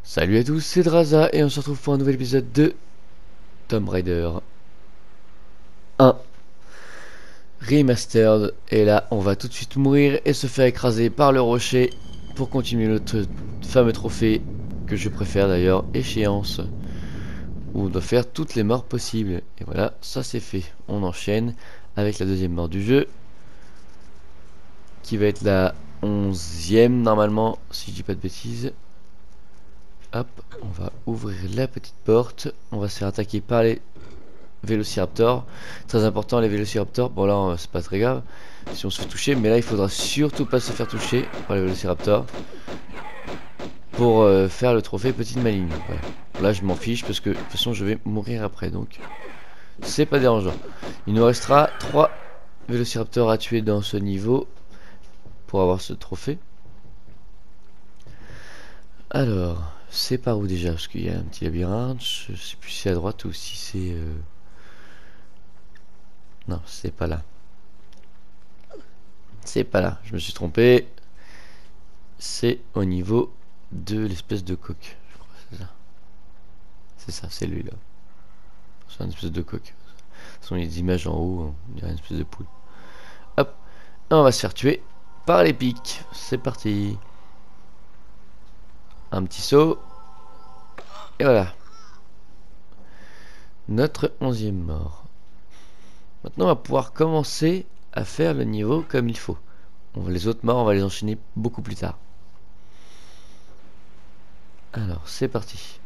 Salut à tous, c'est Draza et on se retrouve pour un nouvel épisode de Tomb Raider 1 Remastered. Et là, on va tout de suite mourir et se faire écraser par le rocher pour continuer notre fameux trophée que je préfère d'ailleurs, échéance, où on doit faire toutes les morts possibles. Et voilà, ça c'est fait. On enchaîne avec la deuxième mort du jeu, qui va être la 11e normalement, si je dis pas de bêtises. Hop, on va ouvrir la petite porte. On va se faire attaquer par les Vélociraptor, très important les Vélociraptors. Bon là c'est pas très grave si on se fait toucher, mais là il faudra surtout pas se faire toucher par les Vélociraptors pour faire le trophée petite maligne. Voilà. Là je m'en fiche parce que de toute façon je vais mourir après, donc c'est pas dérangeant. Il nous restera 3 Vélociraptors à tuer dans ce niveau pour avoir ce trophée. Alors c'est par où déjà? Parce qu'il y a un petit labyrinthe, je sais plus si c'est à droite ou si c'est non, c'est pas là. C'est pas là, je me suis trompé. C'est au niveau de l'espèce de coque. Je crois que c'est ça. C'est ça, c'est lui là. C'est une espèce de coque. Ce sont les images en haut, on dirait une espèce de poule. Hop, on va se faire tuer par les pics. C'est parti. Un petit saut. Et voilà. Notre 11e mort. Maintenant, on va pouvoir commencer à faire le niveau comme il faut. Les autres morts, on va les enchaîner beaucoup plus tard. Alors, c'est parti.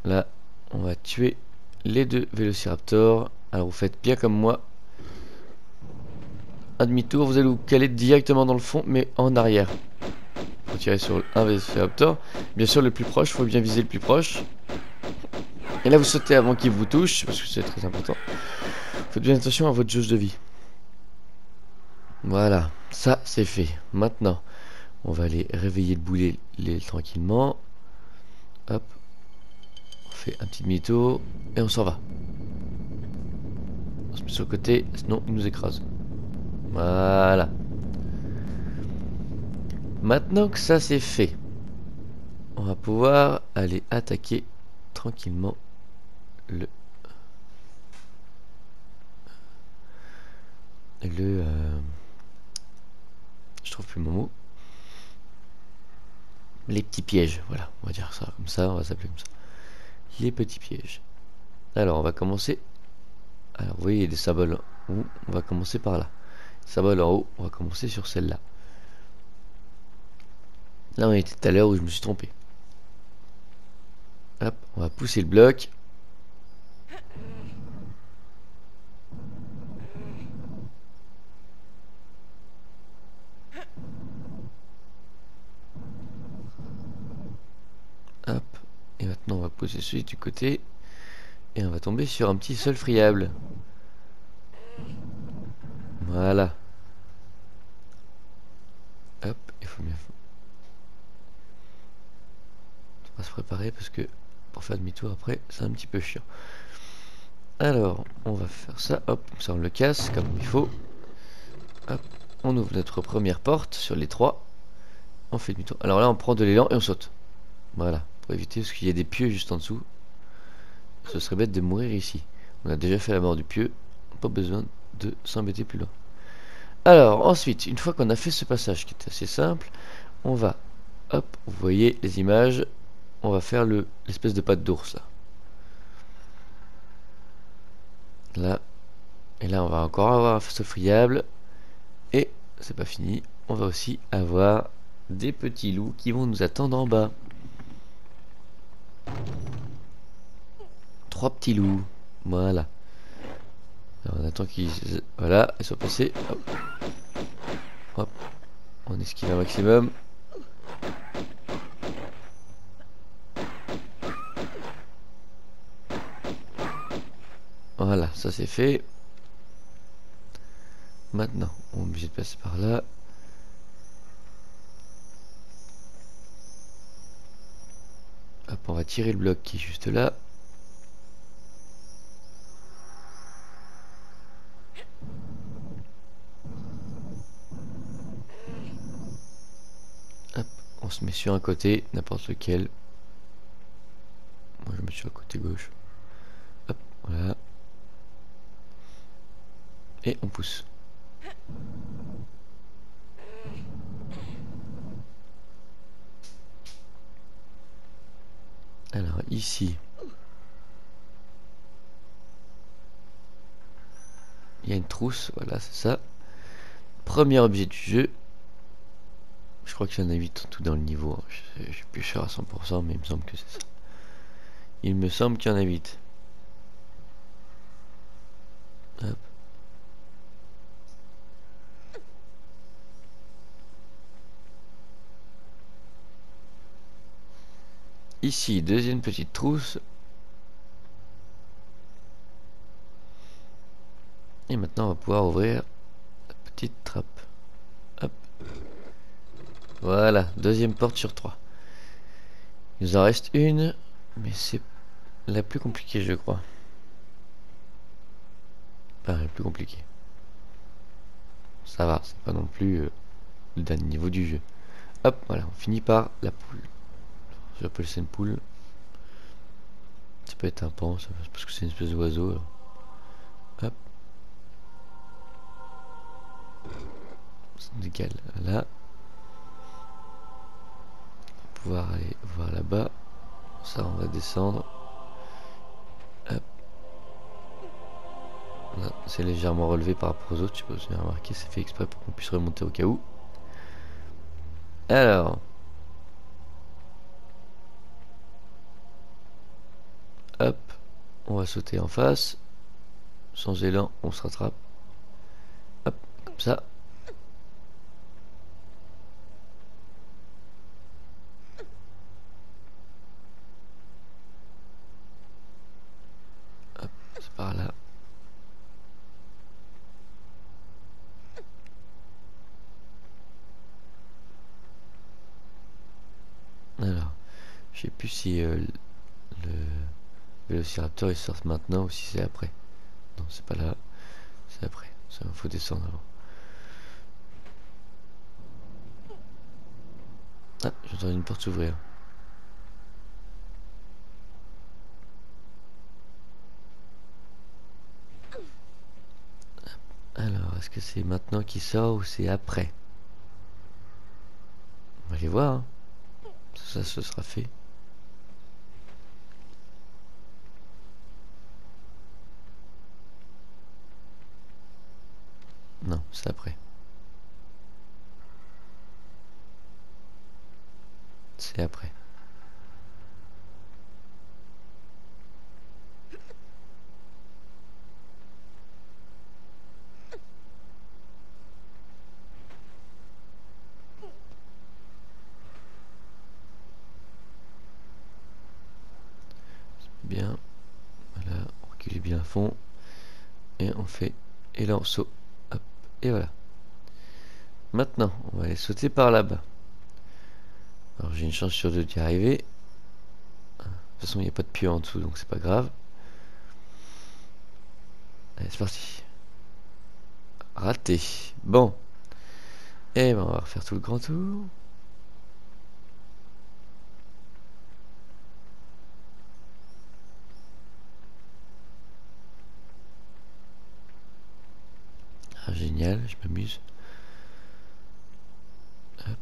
Là, on va tuer les 2 Vélociraptors. Alors, vous faites bien comme moi. Un demi-tour, vous allez vous caler directement dans le fond, mais en arrière. Faut tirer sur un Vélociraptor. Bien sûr, le plus proche, faut bien viser le plus proche. Et là, vous sautez avant qu'il vous touche, parce que c'est très important. Faites bien attention à votre jauge de vie. Voilà, ça c'est fait. Maintenant, on va aller réveiller le boulet tranquillement. Hop. On fait un petit demi-tour et on s'en va. On se met sur le côté, sinon il nous écrase. Voilà. Maintenant que ça c'est fait, on va pouvoir aller attaquer tranquillement le je trouve plus mon mot. Les petits pièges, voilà, on va dire ça comme ça, on va s'appeler comme ça. Les petits pièges. Alors on va commencer. Alors vous voyez, il y a des symboles en haut, on va commencer par là. Symbole en haut, on va commencer sur celle-là. Là on était tout à l'heure où je me suis trompé. Hop, on va pousser le bloc. Hop, et maintenant on va poser celui du côté. Et on va tomber sur un petit sol friable. Voilà. Hop, il faut bien. On va se préparer parce que pour faire demi-tour après, c'est un petit peu chiant. Alors, on va faire ça. Hop, ça on le casse comme il faut. Hop, on ouvre notre première porte sur les 3. On fait demi-tour. Alors là, on prend de l'élan et on saute. Voilà, pour éviter parce qu'il y a des pieux juste en dessous. Ce serait bête de mourir ici. On a déjà fait la mort du pieu. Pas besoin de s'embêter plus loin. Alors, ensuite, une fois qu'on a fait ce passage qui est assez simple, on va, hop, vous voyez les images, on va faire l'espèce de patte d'ours là. Là, et là on va encore avoir ce friable, et c'est pas fini, on va aussi avoir des petits loups qui vont nous attendre en bas. 3 petits loups, voilà. Alors on attend qu'ils, voilà, ils soient passés, hop, hop, on esquive un maximum. Voilà, ça c'est fait. Maintenant, on est obligé de passer par là. Hop, on va tirer le bloc qui est juste là. Hop, on se met sur un côté, n'importe lequel. Moi je me mets sur le côté gauche. Hop, voilà. Et on pousse. Alors ici, il y a une trousse, voilà c'est ça. Premier objet du jeu. Je crois qu'il y en a 8 tout dans le niveau. Je suis plus sûr à 100%, mais il me semble que c'est ça. Il me semble qu'il y en a 8. Hop. Ici, deuxième petite trousse. Et maintenant, on va pouvoir ouvrir la petite trappe. Hop. Voilà, deuxième porte sur 3. Il nous en reste une, mais c'est la plus compliquée, je crois. Enfin, la plus compliquée. Ça va, c'est pas non plus le dernier niveau du jeu. Hop, voilà, on finit par la poule. J'appelle ça une poule. Ça peut être un pan, ça, parce que c'est une espèce d'oiseau. Hop. C'est égal. Là. On va pouvoir aller voir là-bas. Ça, on va descendre. Hop. C'est légèrement relevé par rapport aux autres. Je sais pas si vous avez remarqué, c'est fait exprès pour qu'on puisse remonter au cas où. Alors. Hop. On va sauter en face. Sans élan, on se rattrape. Hop, comme ça. Hop, c'est par là. Alors, je sais plus si le Vélociraptor il sort maintenant ou si c'est après. Non, c'est pas là, c'est après. Ça, faut descendre avant. Ah, j'entends une porte s'ouvrir. Alors, est-ce que c'est maintenant qu'il sort ou c'est après? On va aller voir, hein. Ça se sera fait. Non, c'est après. C'est après. Bien. Voilà, on recule bien à fond. Et on fait élan saut. Hop. Et voilà. Maintenant, on va aller sauter par là-bas. Alors j'ai une chance sur deux d'y arriver. De toute façon, il n'y a pas de pieu en dessous, donc c'est pas grave. Allez, c'est parti. Raté. Bon. Et ben on va refaire tout le grand tour. Ah, génial, je m'amuse. Hop.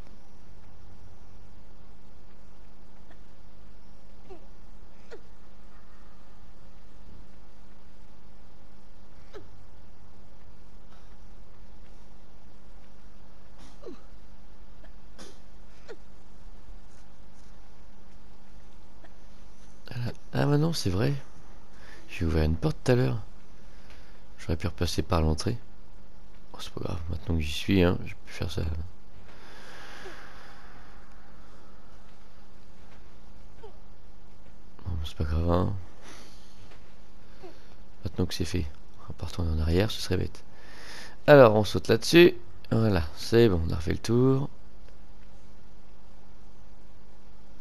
Ah bah non, c'est vrai. J'ai ouvert une porte tout à l'heure. J'aurais pu repasser par l'entrée. Oh, c'est pas grave, maintenant que j'y suis, hein, je peux faire ça. Bon, c'est pas grave, hein. Maintenant que c'est fait, partons en arrière, ce serait bête. Alors, on saute là-dessus. Voilà, c'est bon, on a refait le tour.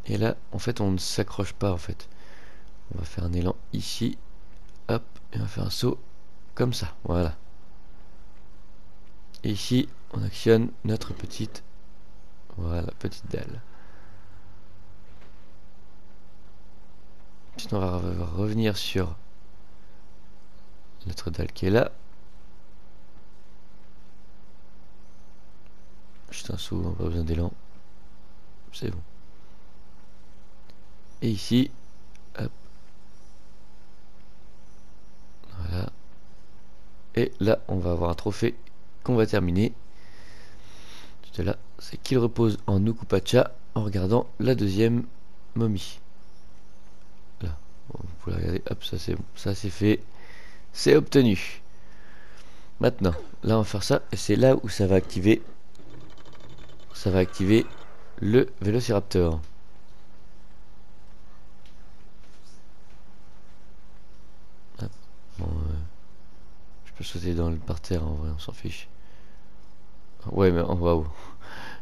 Et là, en fait, on ne s'accroche pas, en fait. On va faire un élan ici. Hop, et on va faire un saut comme ça, voilà. Et ici, on actionne notre petite... Voilà, petite dalle. Sinon on va revenir sur notre dalle qui est là. Juste un saut, pas besoin d'élan. C'est bon. Et ici, hop. Voilà. Et là, on va avoir un trophée qu'on va terminer. Juste là, c'est qu'il repose en Nukupacha en regardant la deuxième momie. Là, bon, vous pouvez regarder, hop, ça c'est bon, ça c'est fait, c'est obtenu. Maintenant, là on va faire ça, et c'est là où ça va activer le Vélociraptor. Hop, bon, je peux sauter dans le parterre en vrai, on s'en fiche. Ouais, mais oh, waouh,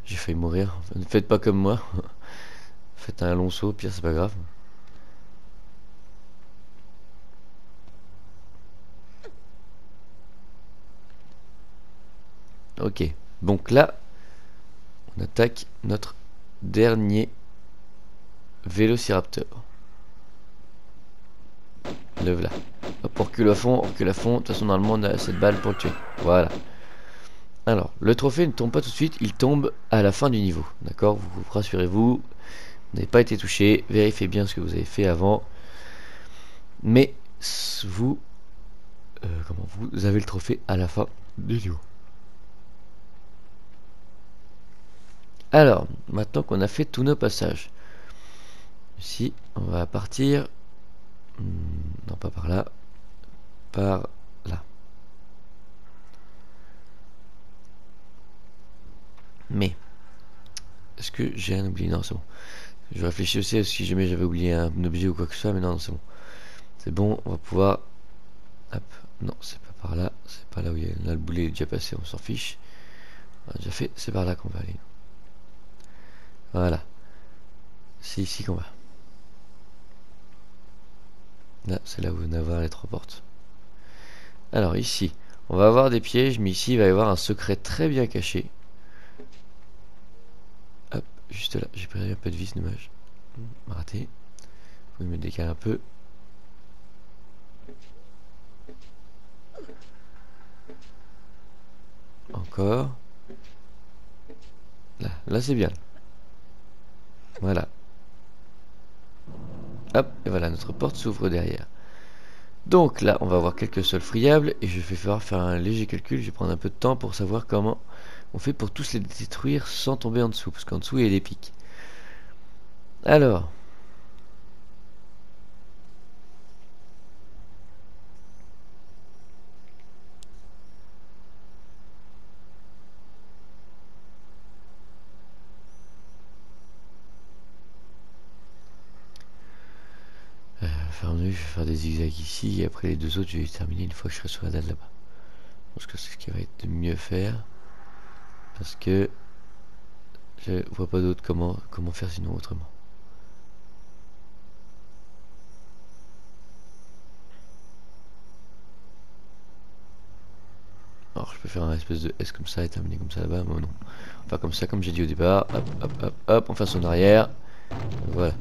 j'ai failli mourir. Ne faites pas comme moi. Faites un long saut, pire c'est pas grave. Ok, donc là, on attaque notre dernier Vélociraptor. Le voilà. Hop, on recule à fond, on recule à fond. De toute façon, normalement, on a assez de balles pour le tuer. Voilà. Alors, le trophée ne tombe pas tout de suite, il tombe à la fin du niveau. D'accord, vous rassurez-vous, vous n'avez pas été touché. Vérifiez bien ce que vous avez fait avant. Mais vous, vous avez le trophée à la fin du niveau. Alors, maintenant qu'on a fait tous nos passages, ici, on va partir. Non, pas par là. Par là. Mais, est-ce que j'ai un oubli? Non, c'est bon. Je réfléchis aussi à si jamais j'avais oublié un objet ou quoi que ce soit, mais non, c'est bon. C'est bon, on va pouvoir... Hop, non, c'est pas par là. C'est pas là où il y a... Là, le boulet est déjà passé, on s'en fiche. On a déjà fait, c'est par là qu'on va aller. Voilà. C'est ici qu'on va. Là, c'est là où on va avoir les 3 portes. Alors, ici, on va avoir des pièges, mais ici, il va y avoir un secret très bien caché. Hop, juste là. J'ai perdu un peu de vie, c'est dommage. Raté. Vous pouvez me décaler un peu. Encore. Là c'est bien. Voilà. Hop, et voilà, notre porte s'ouvre derrière. Donc là, on va avoir quelques sols friables et je vais faire un léger calcul. Je vais prendre un peu de temps pour savoir comment on fait pour tous les détruire sans tomber en dessous, parce qu'en dessous il y a des pics. Alors, je vais faire des zigzags ici et après les deux autres je vais les terminer une fois que je serai sur la dalle là-bas. Je pense que c'est ce qui va être de mieux faire, parce que je vois pas d'autre comment faire sinon autrement. Alors je peux faire un espèce de S comme ça et terminer comme ça là-bas, mais non. Enfin comme ça, comme j'ai dit au départ. Hop, hop, hop, hop, on fait son arrière. Voilà.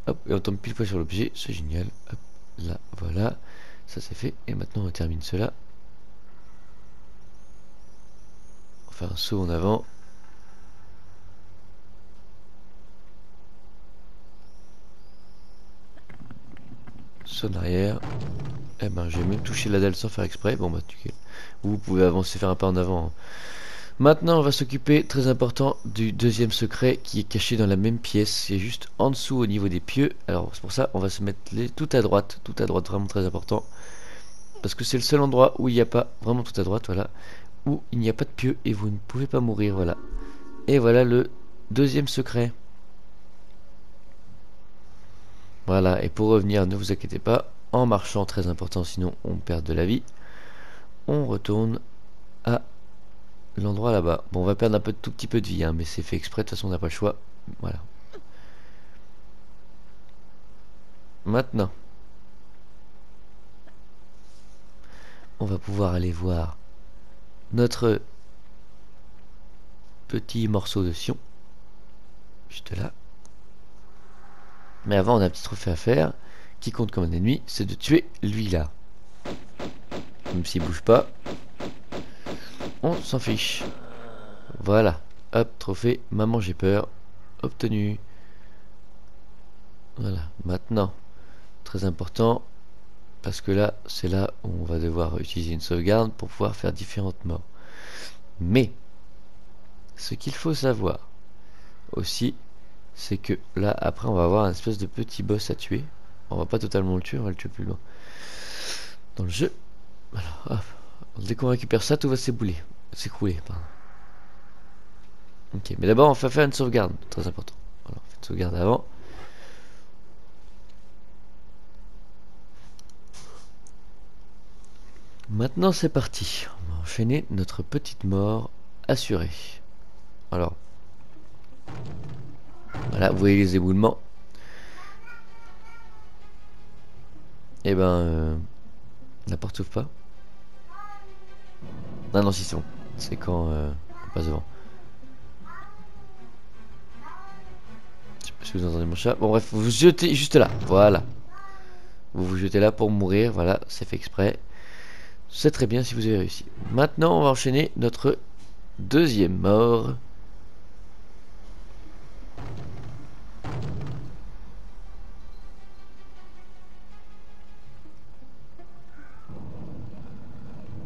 Hop, et on tombe pile poil sur l'objet, c'est génial. Hop, là, voilà. Ça c'est fait. Et maintenant on termine cela. On fait un saut en avant. Saut en arrière. Eh ben j'ai même touché la dalle sans faire exprès. Bon bah vous pouvez avancer, faire un pas en avant. Hein. Maintenant on va s'occuper, très important, du deuxième secret qui est caché dans la même pièce. C'est juste en dessous au niveau des pieux. Alors c'est pour ça on va se mettre tout à droite, vraiment très important. Parce que c'est le seul endroit où il n'y a pas, vraiment tout à droite, voilà, où il n'y a pas de pieux et vous ne pouvez pas mourir, voilà. Et voilà le deuxième secret. Voilà, et pour revenir, ne vous inquiétez pas, en marchant, très important, sinon on perd de la vie, on retourne à l'endroit là-bas. Bon, on va perdre un tout petit peu de vie, hein, mais c'est fait exprès, de toute façon on n'a pas le choix. Voilà. Maintenant, on va pouvoir aller voir notre petit morceau de Sion, juste là. Mais avant, on a un petit trophée à faire, qui compte comme un ennemi, c'est de tuer lui là. Même s'il bouge pas, on s'en fiche. Voilà, hop, trophée, maman j'ai peur, obtenu. Voilà, maintenant, très important, parce que là, c'est là où on va devoir utiliser une sauvegarde pour pouvoir faire différentes morts. Mais, ce qu'il faut savoir aussi, c'est que là, après, on va avoir un espèce de petit boss à tuer. On va pas totalement le tuer, on va le tuer plus loin dans le jeu. Alors, hop, dès qu'on récupère ça, tout va s'écrouler, pardon. Ok, mais d'abord, on va faire une sauvegarde, très important. Voilà, on fait une sauvegarde avant. Maintenant, c'est parti. On va enchaîner notre petite mort assurée. Alors, voilà, vous voyez les éboulements. Et ben, la porte s'ouvre pas. Ah non, si c'est bon. C'est quand on passe devant. Je sais pas si vous entendez mon chat. Bon bref, vous vous jetez juste là. Voilà. Vous vous jetez là pour mourir. Voilà, c'est fait exprès. C'est très bien si vous avez réussi. Maintenant, on va enchaîner notre deuxième mort.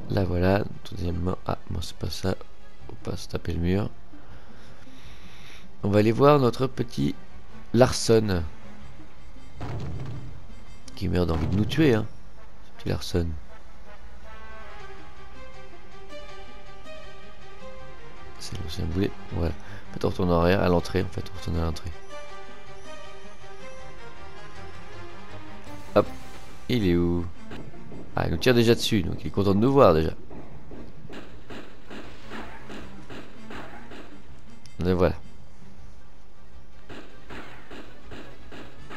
Là voilà, deuxième mort. Ah, moi c'est pas ça. Faut pas se taper le mur. On va aller voir notre petit Larson. Qui meurt d'envie de nous tuer, hein. Ce petit Larson. C'est un boulet. Voilà. En fait, on retourne en arrière à l'entrée. En fait, on retourne à l'entrée. Hop. Il est où? Ah, il nous tire déjà dessus, donc il est content de nous voir déjà. Et voilà.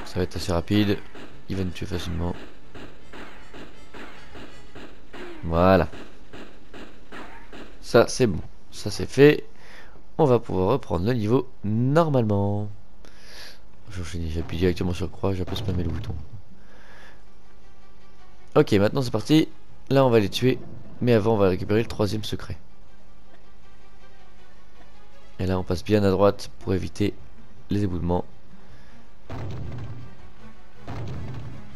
Ça va être assez rapide. Il va nous tuer facilement. Voilà. Ça, c'est bon. Ça, c'est fait. On va pouvoir reprendre le niveau normalement. J'appuie directement sur croix, j'appuie spammer le bouton. Ok, maintenant c'est parti. Là, on va les tuer. Mais avant, on va récupérer le troisième secret. Et là, on passe bien à droite pour éviter les éboulements.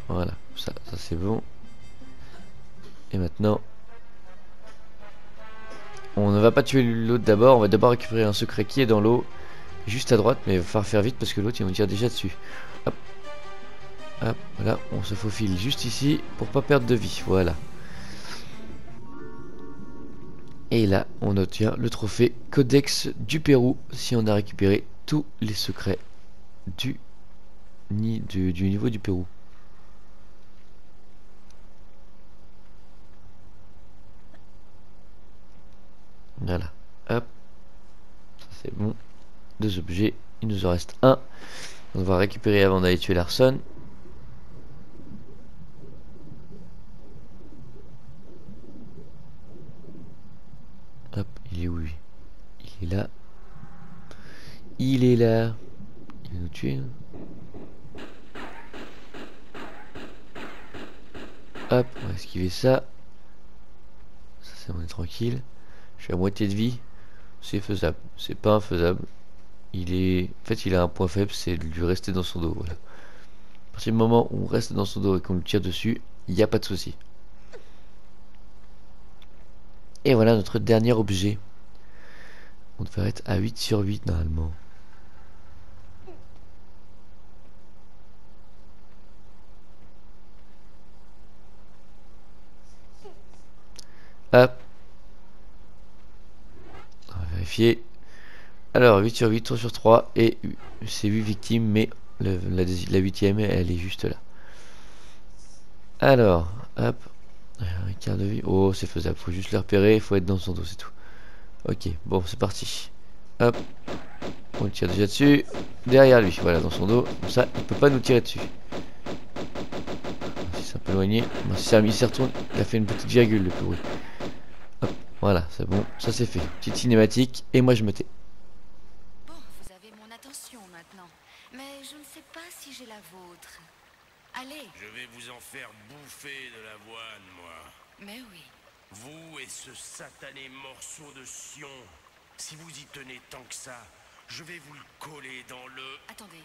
Voilà, ça c'est bon. Et maintenant, on ne va pas tuer l'autre d'abord. On va d'abord récupérer un secret qui est dans l'eau. Juste à droite, mais il va falloir faire vite parce que l'autre il nous tire déjà dessus. Hop. Hop, voilà, on se faufile juste ici pour pas perdre de vie. Voilà. Et là, on obtient le trophée Codex du Pérou si on a récupéré tous les secrets du niveau du Pérou. Voilà. Hop. Ça c'est bon. Deux objets. Il nous en reste un. On va récupérer avant d'aller tuer Larson. Hop, il est où lui? Il est là. Il est là. Il va nous tuer. Hop, on va esquiver ça. Ça c'est on est tranquille. Je suis à moitié de vie. C'est faisable. C'est pas infaisable. Il est. En fait, il a un point faible, c'est de lui rester dans son dos. Voilà. À partir du moment où on reste dans son dos et qu'on lui tire dessus, il n'y a pas de souci. Et voilà notre dernier objet. On devrait être à 8 sur 8 normalement. Hop. On va vérifier. Alors 8 sur 8, 3 sur 3. Et c'est 8 victimes, mais la 8ème, elle est juste là. Alors, hop. Un quart de vie. Oh, c'est faisable. Faut juste le repérer. Il faut être dans son dos, c'est tout. Ok, bon, c'est parti. Hop. On le tire déjà dessus. Derrière lui, voilà, dans son dos. Comme ça, il peut pas nous tirer dessus. Si c'est un peu éloigné. Bon, si ça il s'y retourne, il a fait une petite virgule, le pourri. Hop, voilà, c'est bon. Ça, c'est fait. Petite cinématique. Et moi, je me tais. Bon, vous avez mon attention maintenant. Mais je ne sais pas si j'ai la vôtre. Allez. Je vais vous en faire bouffer de l'avoine, moi. Mais oui. Vous et ce satané morceau de sion. Si vous y tenez tant que ça, je vais vous le coller dans le... Attendez.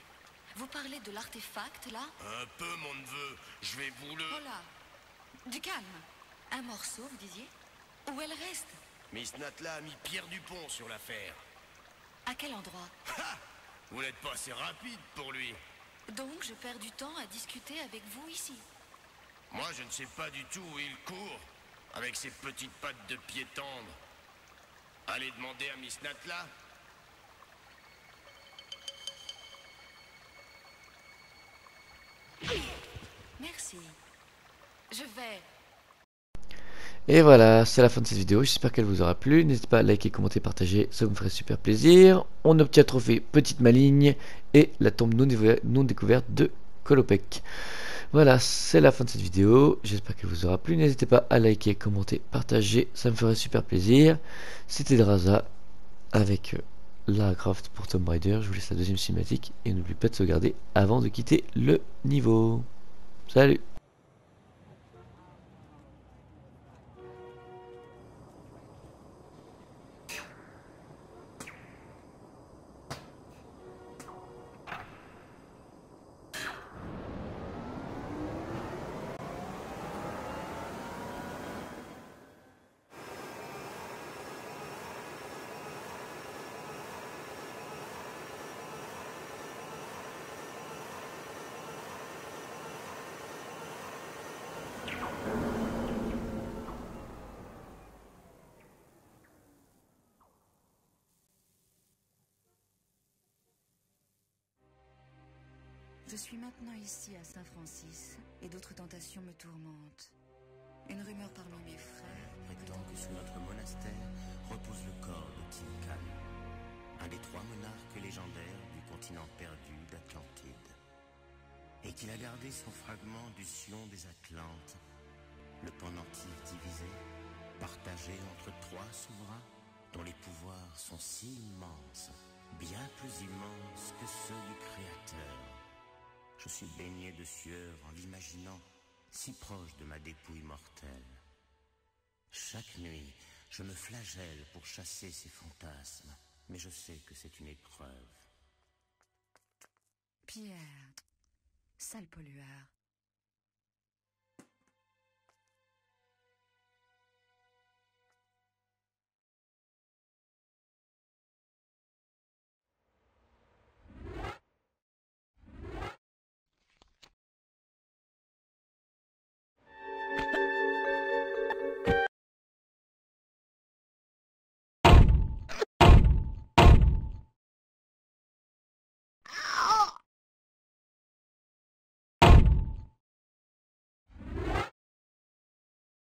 Vous parlez de l'artefact, là? Un peu, mon neveu. Je vais vous le... Oh là. Du calme. Un morceau, vous disiez? Où elle reste? Miss Natla a mis Pierre Dupont sur l'affaire. À quel endroit? Ha! Vous n'êtes pas assez rapide pour lui. Donc je perds du temps à discuter avec vous ici. Moi, je ne sais pas du tout où il court, avec ses petites pattes de pied tendre. Allez demander à Miss Natla. Merci. Je vais... Et voilà, c'est la fin de cette vidéo, j'espère qu'elle vous aura plu. N'hésitez pas à liker, commenter, partager, ça me ferait super plaisir. On obtient trophée Petite Maligne et la tombe non découverte de Kolopek. Voilà, c'est la fin de cette vidéo, j'espère qu'elle vous aura plu. N'hésitez pas à liker, commenter, partager, ça me ferait super plaisir. C'était Draza avec Lara Croft pour Tomb Raider. Je vous laisse la deuxième cinématique et n'oubliez pas de sauvegarder avant de quitter le niveau. Salut! Je suis maintenant ici à Saint-Francis et d'autres tentations me tourmentent. Une rumeur parmi mes frères prétend que sous notre monastère repose le corps de Tinkan, un des 3 monarques légendaires du continent perdu d'Atlantide, et qu'il a gardé son fragment du Sion des Atlantes, le pendentif divisé, partagé entre 3 souverains dont les pouvoirs sont si immenses, bien plus immenses que ceux du Créateur. Je suis baigné de sueur en l'imaginant si proche de ma dépouille mortelle. Chaque nuit, je me flagelle pour chasser ces fantasmes, mais je sais que c'est une épreuve. Pierre, sale pollueur.